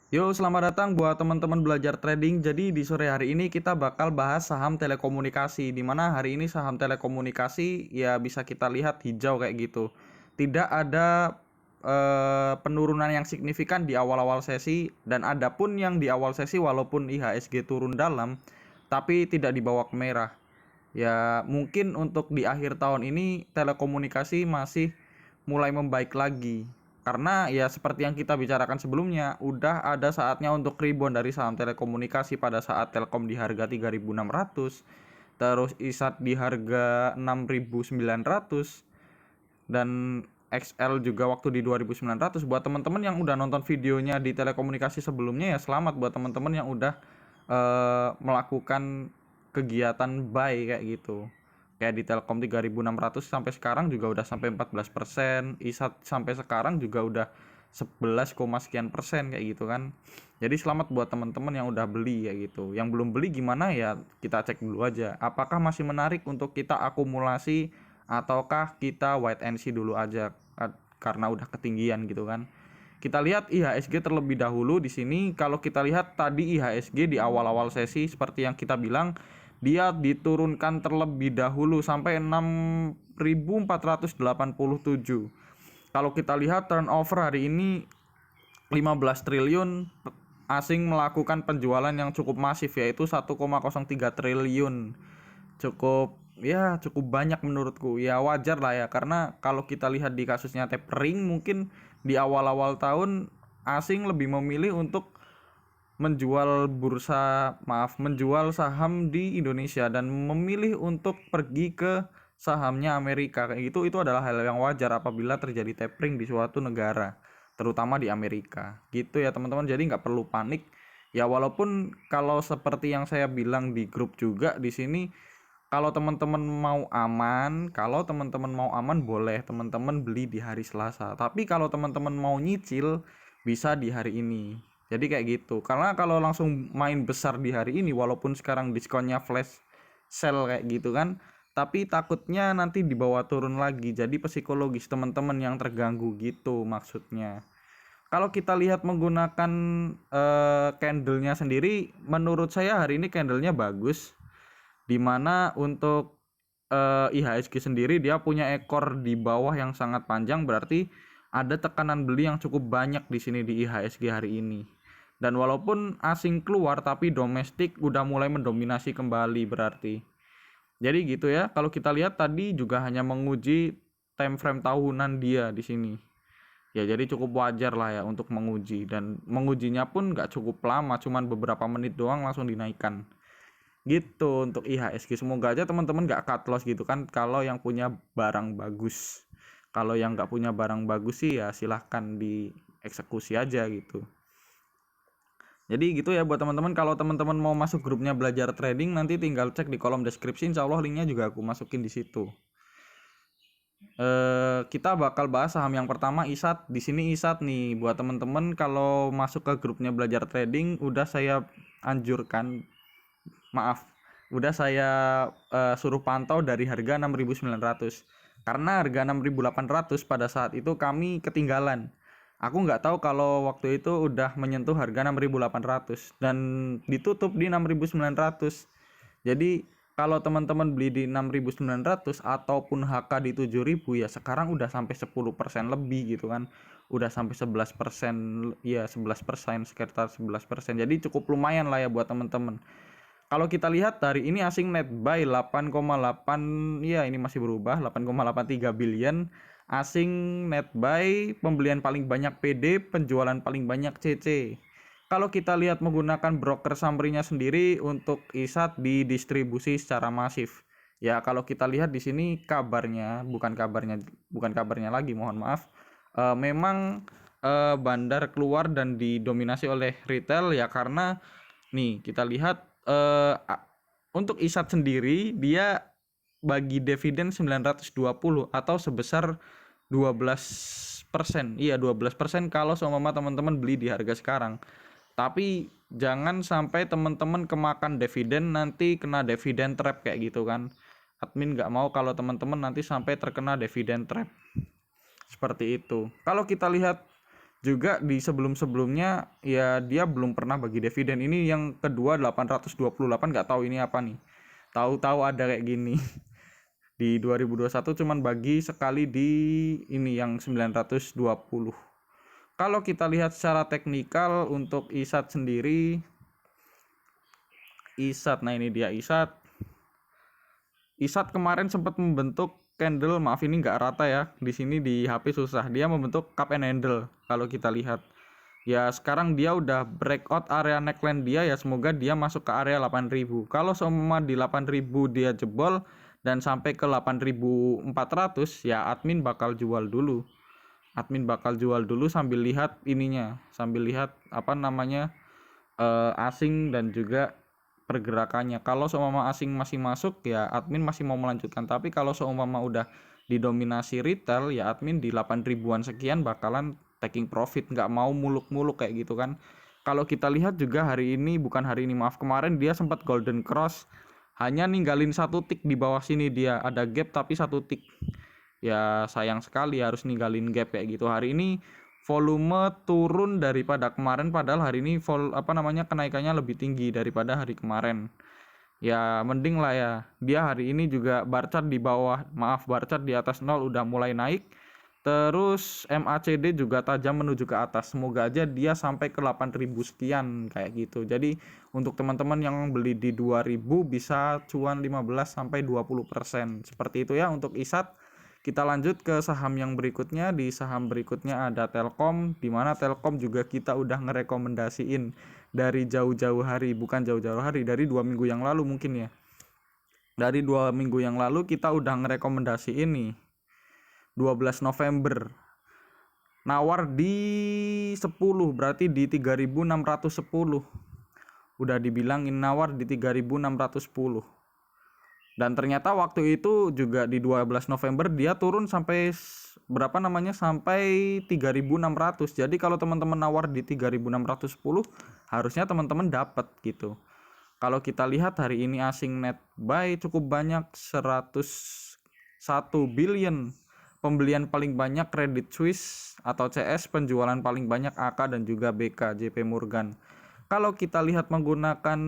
Yo, selamat datang buat teman-teman belajar trading. Jadi di sore hari ini kita bakal bahas saham telekomunikasi. Di mana hari ini saham telekomunikasi ya bisa kita lihat hijau kayak gitu. Tidak ada penurunan yang signifikan di awal-awal sesi, dan ada pun yang di awal sesi walaupun IHSG turun dalam, tapi tidak dibawa ke merah. Ya mungkin untuk di akhir tahun ini telekomunikasi masih mulai membaik lagi. Karena ya seperti yang kita bicarakan sebelumnya, udah ada saatnya untuk rebound dari saham telekomunikasi pada saat Telkom di harga 3.600, terus ISAT di harga 6.900, dan XL juga waktu di 2.900. Buat teman-teman yang udah nonton videonya di telekomunikasi sebelumnya, ya selamat buat teman-teman yang udah melakukan kegiatan buy kayak gitu. Kayak di Telkom 3.600 sampai sekarang juga udah sampai 14%, ISAT sampai sekarang juga udah 11, sekian persen kayak gitu kan. Jadi selamat buat teman-teman yang udah beli kayak gitu. Yang belum beli gimana ya, kita cek dulu aja. Apakah masih menarik untuk kita akumulasi ataukah kita wait and see dulu aja karena udah ketinggian gitu kan. Kita lihat IHSG terlebih dahulu di sini. Kalau kita lihat tadi IHSG di awal-awal sesi seperti yang kita bilang, dia diturunkan terlebih dahulu sampai 6.487. Kalau kita lihat turnover hari ini 15 triliun, asing melakukan penjualan yang cukup masif yaitu 1,03 triliun. Cukup banyak menurutku. Ya wajar lah ya, karena kalau kita lihat di kasusnya tapering, mungkin di awal-awal tahun asing lebih memilih untuk menjual saham di Indonesia dan memilih untuk pergi ke sahamnya Amerika kayak gitu. Itu adalah hal yang wajar apabila terjadi tapering di suatu negara, terutama di Amerika gitu ya teman-teman. Jadi nggak perlu panik ya, walaupun kalau seperti yang saya bilang di grup juga di sini, kalau teman-teman mau aman boleh teman-teman beli di hari Selasa. Tapi kalau teman-teman mau nyicil bisa di hari ini. Jadi kayak gitu. Karena kalau langsung main besar di hari ini, walaupun sekarang diskonnya flash sale kayak gitu kan, tapi takutnya nanti dibawa turun lagi. Jadi psikologis teman-teman yang terganggu gitu maksudnya. Kalau kita lihat menggunakan candlenya sendiri, menurut saya hari ini candlenya bagus. Dimana untuk IHSG sendiri dia punya ekor di bawah yang sangat panjang, berarti ada tekanan beli yang cukup banyak di sini di IHSG hari ini. Dan walaupun asing keluar, tapi domestik udah mulai mendominasi kembali berarti. Jadi gitu ya. Kalau kita lihat tadi juga hanya menguji time frame tahunan dia di sini. Ya jadi cukup wajar lah ya untuk menguji, dan mengujinya pun nggak cukup lama, cuman beberapa menit doang langsung dinaikkan gitu untuk IHSG. Semoga aja teman-teman nggak cut loss gitu kan kalau yang punya barang bagus. Kalau yang nggak punya barang bagus sih ya silahkan dieksekusi aja gitu. Jadi gitu ya buat teman-teman. Kalau teman-teman mau masuk grupnya belajar trading, nanti tinggal cek di kolom deskripsi, insya Allah linknya juga aku masukin di situ. Kita bakal bahas saham yang pertama, ISAT. Di sini ISAT nih buat teman-teman kalau masuk ke grupnya belajar trading, udah saya anjurkan, udah saya suruh pantau dari harga 6.900, karena harga 6.800 pada saat itu kami ketinggalan. Aku nggak tahu kalau waktu itu udah menyentuh harga 6.800 dan ditutup di 6.900. Jadi kalau teman-teman beli di 6.900 ataupun HK di 7.000, ya sekarang udah sampai 10% lebih gitu kan. Udah sampai 11%, ya 11%, sekitar 11%. Jadi cukup lumayan lah ya buat teman-teman. Kalau kita lihat hari ini asing net buy 8,8, ya ini masih berubah, 8,83 billion. Asing net buy, pembelian paling banyak PD, penjualan paling banyak CC. Kalau kita lihat menggunakan broker summary-nya sendiri, untuk ISAT didistribusi secara masif. Ya kalau kita lihat di sini bukan kabarnya lagi, mohon maaf. Memang bandar keluar dan didominasi oleh retail ya, karena nih kita lihat untuk ISAT sendiri dia bagi dividen 920 atau sebesar 12%. Iya, 12% kalau seumpama teman-teman beli di harga sekarang. Tapi jangan sampai teman-teman kemakan dividen, nanti kena dividen trap kayak gitu kan. Admin nggak mau kalau teman-teman nanti sampai terkena dividen trap seperti itu. Kalau kita lihat Juga di sebelum-sebelumnya ya dia belum pernah bagi dividen. Ini yang kedua 828, nggak tahu ini apa nih. Tahu-tahu ada kayak gini. Di 2021 cuman bagi sekali di ini yang 920. Kalau kita lihat secara teknikal untuk ISAT sendiri, nah ini dia ISAT. ISAT kemarin sempat membentuk candle, maaf ini nggak rata ya, di sini di HP susah. Dia membentuk cup and handle kalau kita lihat. Ya sekarang dia udah breakout area neckline dia, ya semoga dia masuk ke area 8000. Kalau semua di 8000 dia jebol dan sampai ke 8400, ya admin bakal jual dulu. Sambil lihat ininya, sambil lihat apa namanya asing dan juga pergerakannya. Kalau seumpama asing masih masuk, ya admin masih mau melanjutkan. Tapi kalau seumpama udah didominasi retail, ya admin di 8 ribuan sekian bakalan taking profit, nggak mau muluk-muluk kayak gitu kan. Kalau kita lihat juga hari ini, bukan hari ini maaf, kemarin dia sempat golden cross, hanya ninggalin satu tick di bawah sini, dia ada gap tapi satu tick. Ya sayang sekali harus ninggalin gap kayak gitu. Hari ini volume turun daripada kemarin, padahal hari ini kenaikannya lebih tinggi daripada hari kemarin. Ya mending lah ya. Dia hari ini juga bar chart di bawah, bar chart di atas 0 udah mulai naik. Terus MACD juga tajam menuju ke atas. Semoga aja dia sampai ke 8000 sekian kayak gitu. Jadi untuk teman-teman yang beli di 2000 bisa cuan 15 sampai 20%. Seperti itu ya untuk ISAT. Kita lanjut ke saham yang berikutnya. Di saham berikutnya ada Telkom, di mana Telkom juga kita udah ngerekomendasiin dari jauh-jauh hari, bukan jauh-jauh hari, dari 2 minggu yang lalu mungkin ya. Dari 2 minggu yang lalu kita udah ngerekomendasiin nih 12 November nawar di 10, berarti di 3610. Udah dibilangin nawar di 3610. Dan ternyata waktu itu juga di 12 November dia turun sampai sampai 3600. Jadi kalau teman-teman nawar di 3610 harusnya teman-teman dapat gitu. Kalau kita lihat hari ini asing net buy cukup banyak, 101 billion. Pembelian paling banyak Credit Suisse atau CS, penjualan paling banyak AK dan juga BK JP Morgan. Kalau kita lihat menggunakan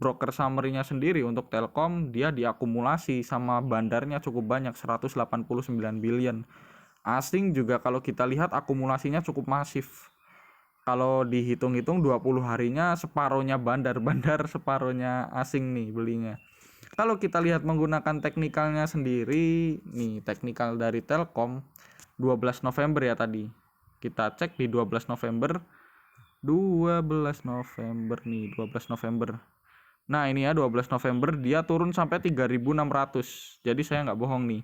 broker summary-nya sendiri untuk Telkom, dia diakumulasi sama bandarnya cukup banyak, 189 billion. Asing juga kalau kita lihat akumulasinya cukup masif. Kalau dihitung-hitung 20 harinya separohnya bandar separohnya asing nih belinya. Kalau kita lihat menggunakan teknikalnya sendiri, nih teknikal dari Telkom 12 November ya tadi. Kita cek di 12 November nih, 12 November. Nah ini ya 12 November dia turun sampai 3600. Jadi saya nggak bohong nih,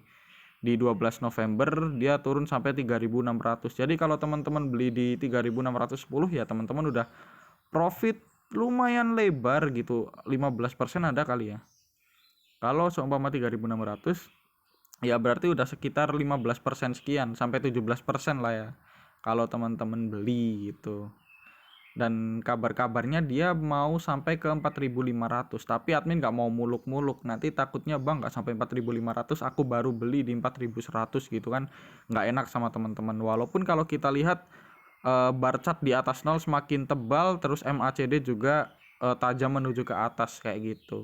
di 12 November dia turun sampai 3600. Jadi kalau teman-teman beli di 3610 ya teman-teman udah profit lumayan lebar gitu, 15% ada kali ya. Kalau seumpama 3600 ya berarti udah sekitar 15% sekian sampai 17% lah ya kalau teman-teman beli gitu. Dan kabar-kabarnya dia mau sampai ke 4500, tapi admin nggak mau muluk-muluk, nanti takutnya bang nggak sampai 4500 aku baru beli di 4100 gitu kan, nggak enak sama teman-teman. Walaupun kalau kita lihat bar chart di atas 0 semakin tebal, terus MACD juga tajam menuju ke atas kayak gitu.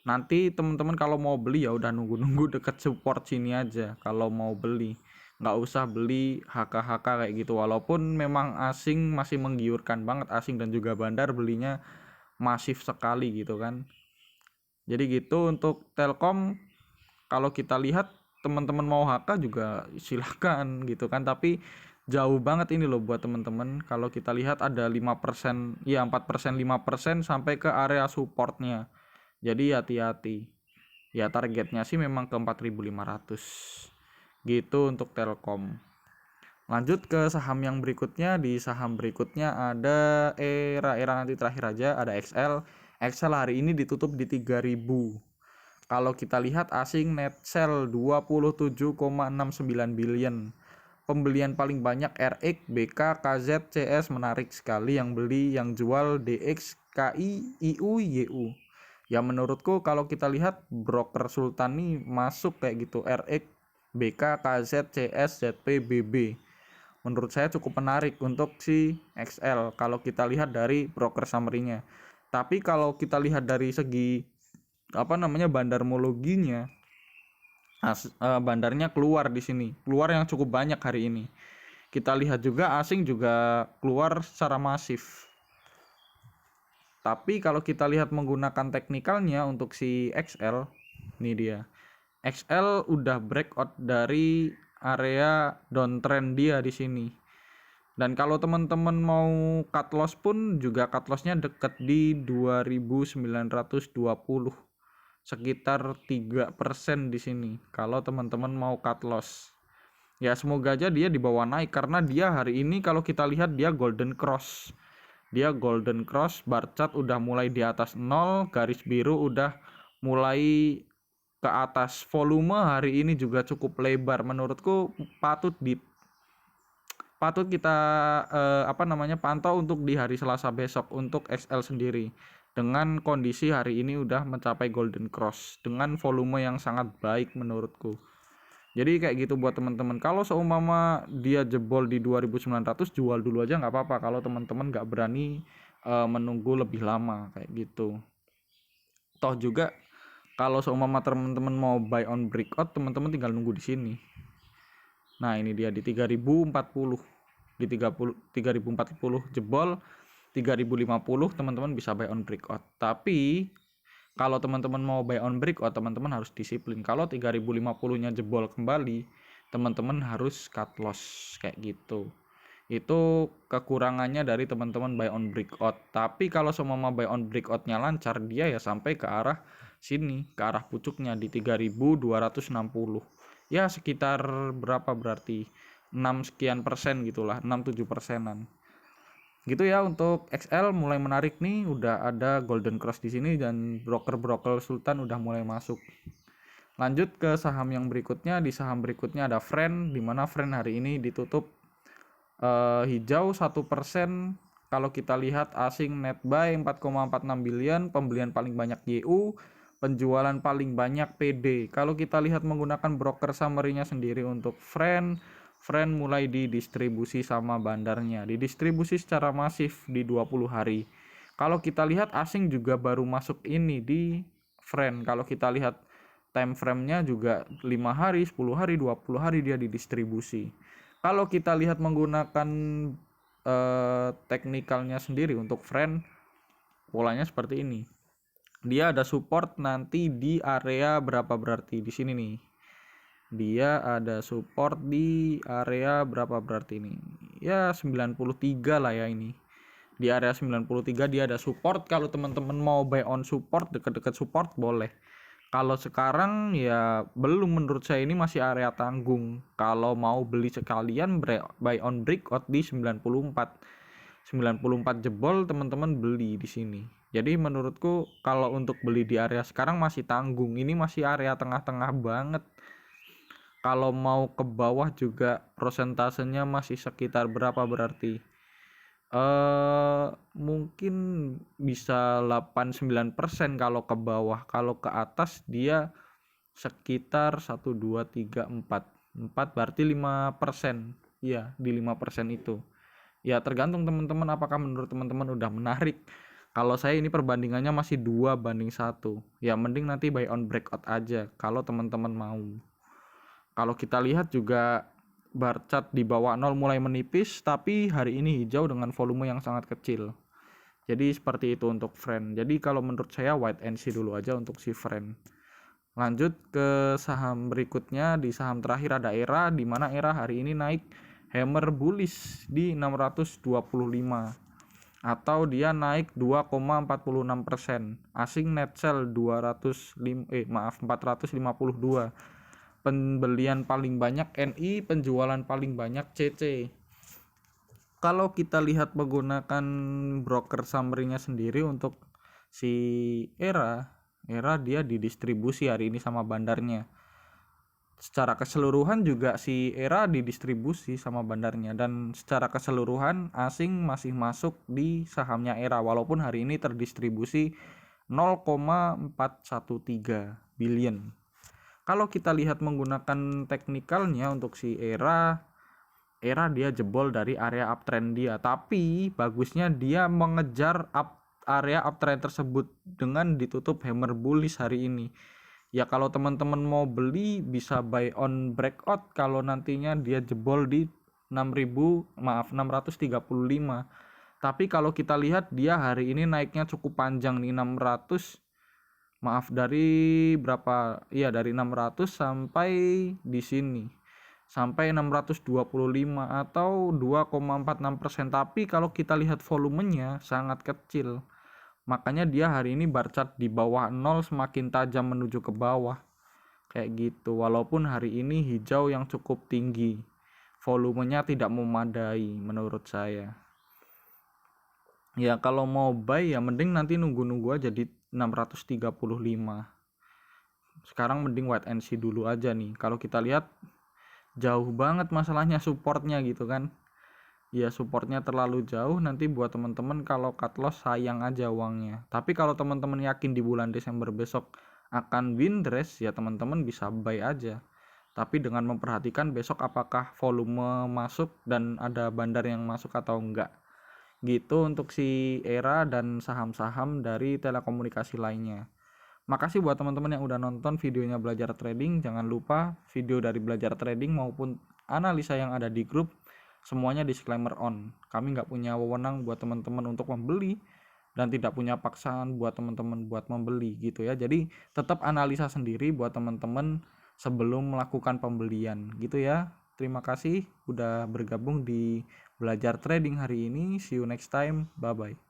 Nanti teman-teman kalau mau beli ya udah nunggu-nunggu deket support sini aja kalau mau beli, nggak usah beli HK-HK kayak gitu. Walaupun memang asing masih menggiurkan banget, asing dan juga bandar belinya masif sekali gitu kan. Jadi gitu untuk Telkom. Kalau kita lihat teman-teman mau HK juga silahkan gitu kan, tapi jauh banget ini loh buat teman-teman. Kalau kita lihat ada 5%, ya 4%, 5% sampai ke area supportnya. Jadi hati-hati. Ya targetnya sih memang ke 4500 gitu untuk Telkom. Lanjut ke saham yang berikutnya. Di saham berikutnya ada era nanti terakhir aja ada XL. XL hari ini ditutup di 3000. Kalau kita lihat asing net sell 27,69 billion. Pembelian paling banyak RX, BK, KZ, CS, menarik sekali yang beli, yang jual DX, KI, IU, YU. Ya menurutku kalau kita lihat broker Sultan nih masuk kayak gitu, RX BK, KZ, CS, ZP, BB. Menurut saya cukup menarik untuk si XL kalau kita lihat dari broker summary-nya. Tapi kalau kita lihat dari segi bandarmologinya, bandarnya keluar di sini, keluar yang cukup banyak hari ini. Kita lihat juga asing juga keluar secara masif. Tapi kalau kita lihat menggunakan teknikalnya untuk si XL, ini dia. XL udah breakout dari area downtrend dia di sini. Dan kalau teman-teman mau cut loss pun juga cut lossnya deket di 2920. Sekitar 3% di sini kalau teman-teman mau cut loss. Ya semoga aja dia dibawa naik karena dia hari ini kalau kita lihat dia golden cross. Dia golden cross, bar chart udah mulai di atas 0, garis biru udah mulai ke atas. Volume hari ini juga cukup lebar, menurutku patut kita pantau untuk di hari Selasa besok untuk XL sendiri. Dengan kondisi hari ini udah mencapai golden cross dengan volume yang sangat baik menurutku. Jadi kayak gitu buat teman-teman. Kalau seumpama dia jebol di 2900, jual dulu aja nggak apa-apa. Kalau teman-teman nggak berani menunggu lebih lama kayak gitu. Toh juga kalau seumpama teman-teman mau buy on breakout, teman-teman tinggal nunggu di sini. Nah ini dia di 3040, di 3040 jebol 3050, teman-teman bisa buy on breakout. Tapi kalau teman-teman mau buy on breakout, teman-teman harus disiplin. Kalau 3050-nya jebol kembali, teman-teman harus cut loss kayak gitu. Itu kekurangannya dari teman-teman buy on breakout. Tapi kalau semua buy on breakout-nya lancar, dia ya sampai ke arah sini, ke arah pucuknya di 3260. Ya sekitar berapa berarti? 6 sekian persen gitulah, 6-7 persenan. Gitu ya untuk XL mulai menarik nih, udah ada golden cross di sini dan broker Sultan udah mulai masuk. Lanjut ke saham yang berikutnya. Di saham berikutnya ada Friend, di mana Friend hari ini ditutup hijau 1%. Kalau kita lihat asing net buy 4,46 billion, pembelian paling banyak YU, penjualan paling banyak PD. Kalau kita lihat menggunakan broker summary-nya sendiri untuk Friend mulai didistribusi sama bandarnya, didistribusi secara masif di 20 hari. Kalau kita lihat asing juga baru masuk ini di Friend. Kalau kita lihat time frame-nya juga 5 hari, 10 hari, 20 hari dia didistribusi. Kalau kita lihat menggunakan teknikalnya sendiri untuk Friend, polanya seperti ini. Dia ada support nanti di area berapa berarti di sini nih. Dia ada support di area berapa berarti ini? Ya 93 lah ya ini. Di area 93 dia ada support. Kalau teman-teman mau buy on support, dekat-dekat support boleh. Kalau sekarang ya belum, menurut saya ini masih area tanggung. Kalau mau beli sekalian buy on breakout di 94 jebol, teman-teman beli di sini. Jadi menurutku kalau untuk beli di area sekarang masih tanggung. Ini masih area tengah-tengah banget. Kalau mau ke bawah juga prosentasenya masih sekitar berapa berarti? Mungkin bisa 8-9% kalau ke bawah. Kalau ke atas dia sekitar 1 2 3 4 berarti 5%. Iya, di 5% itu. Ya tergantung teman-teman, apakah menurut teman-teman udah menarik. Kalau saya ini perbandingannya masih 2:1. Ya mending nanti buy on breakout aja kalau teman-teman mau. Kalau kita lihat juga bar chart di bawah 0 mulai menipis, tapi hari ini hijau dengan volume yang sangat kecil. Jadi seperti itu untuk Friend. Jadi kalau menurut saya wait and see dulu aja untuk si Friend. Lanjut ke saham berikutnya. Di saham terakhir ada ERA, di mana ERA hari ini naik hammer bullish di 625 atau dia naik 2,46%. Asing net sell 452. Pembelian paling banyak NI, penjualan paling banyak CC. Kalau kita lihat menggunakan broker summary-nya sendiri untuk si ERA dia didistribusi hari ini sama bandarnya. Secara keseluruhan juga si ERA didistribusi sama bandarnya, dan secara keseluruhan asing masih masuk di sahamnya ERA walaupun hari ini terdistribusi 0,413 billion. Kalau kita lihat menggunakan teknikalnya untuk si era dia jebol dari area uptrend dia, tapi bagusnya dia mengejar area uptrend tersebut dengan ditutup hammer bullish hari ini. Ya kalau teman-teman mau beli bisa buy on breakout kalau nantinya dia jebol di 635. Tapi kalau kita lihat dia hari ini naiknya cukup panjang nih, 600, dari berapa? Iya, dari 600 sampai di sini. Sampai 625 atau 2,46%. Tapi kalau kita lihat volumenya sangat kecil. Makanya dia hari ini bar chart di bawah 0 semakin tajam menuju ke bawah. Kayak gitu. Walaupun hari ini hijau yang cukup tinggi. Volumenya tidak memadai menurut saya. Ya kalau mau buy ya mending nanti nunggu-nunggu aja di 635. Sekarang mending wait and see dulu aja nih. Kalau kita lihat jauh banget masalahnya supportnya gitu kan. Ya supportnya terlalu jauh, nanti buat teman-teman kalau cut loss sayang aja uangnya. Tapi kalau teman-teman yakin di bulan Desember besok akan win dress, ya teman-teman bisa buy aja. Tapi dengan memperhatikan besok apakah volume masuk dan ada bandar yang masuk atau enggak. Gitu untuk si era dan saham-saham dari telekomunikasi lainnya. Makasih buat teman-teman yang udah nonton videonya belajar trading. Jangan lupa video dari belajar trading maupun analisa yang ada di grup semuanya disclaimer on. Kami nggak punya wewenang buat teman-teman untuk membeli dan tidak punya paksaan buat teman-teman buat membeli gitu ya. Jadi tetap analisa sendiri buat teman-teman sebelum melakukan pembelian gitu ya. Terima kasih udah bergabung di belajar trading hari ini. See you next time. Bye bye.